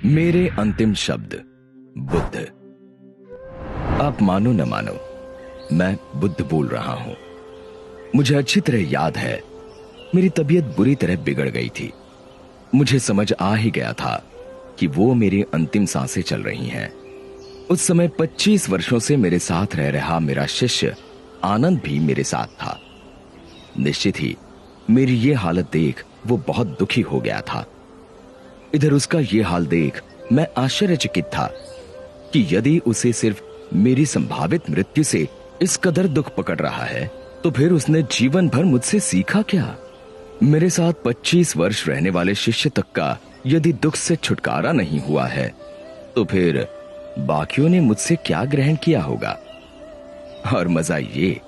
मेरे अंतिम शब्द बुद्ध। आप मानो न मानो, मैं बुद्ध बोल रहा हूं। मुझे अच्छी तरह याद है, मेरी तबीयत बुरी तरह बिगड़ गई थी। मुझे समझ आ ही गया था कि वो मेरी अंतिम सांसें चल रही हैं। उस समय 25 वर्षों से मेरे साथ रह रहा मेरा शिष्य आनंद भी मेरे साथ था। निश्चित ही मेरी ये हालत देख वो बहुत दुखी हो गया था। इधर उसका ये हाल देख मैं आश्चर्यचकित था कि यदि उसे सिर्फ मेरी संभावित मृत्यु से इस कदर दुख पकड़ रहा है, तो फिर उसने जीवन भर मुझसे सीखा क्या? मेरे साथ 25 वर्ष रहने वाले शिष्य तक का यदि दुख से छुटकारा नहीं हुआ है, तो फिर बाकियों ने मुझसे क्या ग्रहण किया होगा? और मजा ये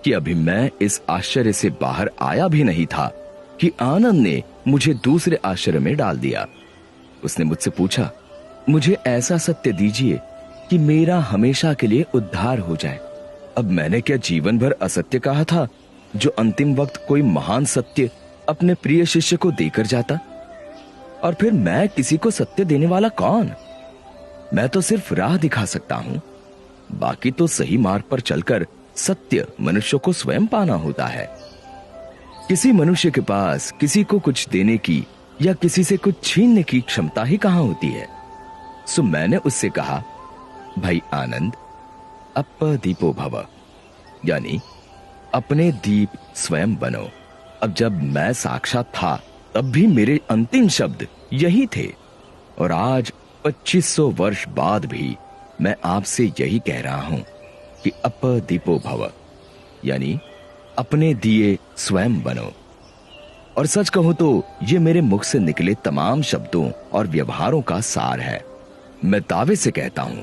कि अभी मैं इस आश्चर्य से बाहर आया भी नहीं था कि आनंद ने मुझे दूसरे आश्चर्य में डाल दिया। उसने मुझसे पूछा, मुझे ऐसा सत्य दीजिए कि मेरा हमेशा के लिए उद्धार हो जाए। अब मैंने क्या जीवन भर असत्य कहा था, जो अंतिम वक्त कोई महान सत्य अपने प्रिय शिष्य को देकर जाता? और फिर मैं किसी को सत्य देने वाला कौन? मैं तो सिर्फ राह दिखा सकता हूं। बाकी तो सही मार्ग पर चलकर सत्य मनुष्य को स्वयं पाना होता है। किसी मनुष्य के पास किसी को कुछ देने की या किसी से कुछ छीनने की क्षमता ही कहां होती है। सो मैंने उससे कहा, भाई आनंद, अप्पदीपो भव, यानी अपने दीप स्वयं बनो। अब जब मैं साक्षात था, तब भी मेरे अंतिम शब्द यही थे, और आज 2500 वर्ष बाद भी मैं आपसे यही कह रहा हूं कि अप्पदीपो भव, यानी अपने दिए स्वयं बनो। और सच कहूं तो ये मेरे मुख से निकले तमाम शब्दों और व्यवहारों का सार है। मैं दावे से कहता हूं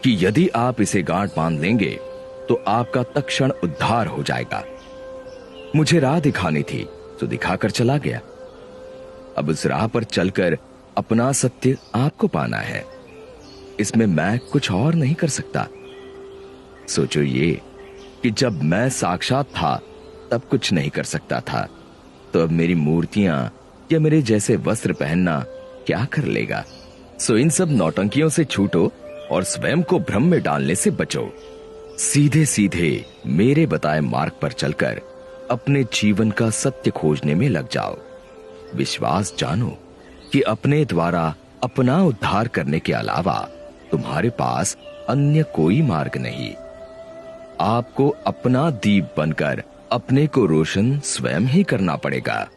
कि यदि आप इसे गांठ बांध लेंगे तो आपका तत्क्षण उद्धार हो जाएगा। मुझे राह दिखानी थी तो दिखाकर चला गया। अब उस राह पर चलकर अपना सत्य आपको पाना है। इसमें मैं कुछ और नहीं कर सकता। सोचो ये कि जब मैं साक्षात था तब कुछ नहीं कर सकता था, तो अब मेरी मूर्तियां या मेरे जैसे वस्त्र पहनना क्या कर लेगा? सो इन सब नौटंकियों से छूटो और स्वयं को भ्रम में डालने से बचो। सीधे सीधे मेरे बताए मार्ग पर चलकर अपने जीवन का सत्य खोजने में लग जाओ। विश्वास जानो कि अपने द्वारा अपना उद्धार करने के अलावा तुम्हारे पास अन्य कोई मार्ग नहीं। आपको अपना दीप बनकर अपने को रोशन स्वयं ही करना पड़ेगा।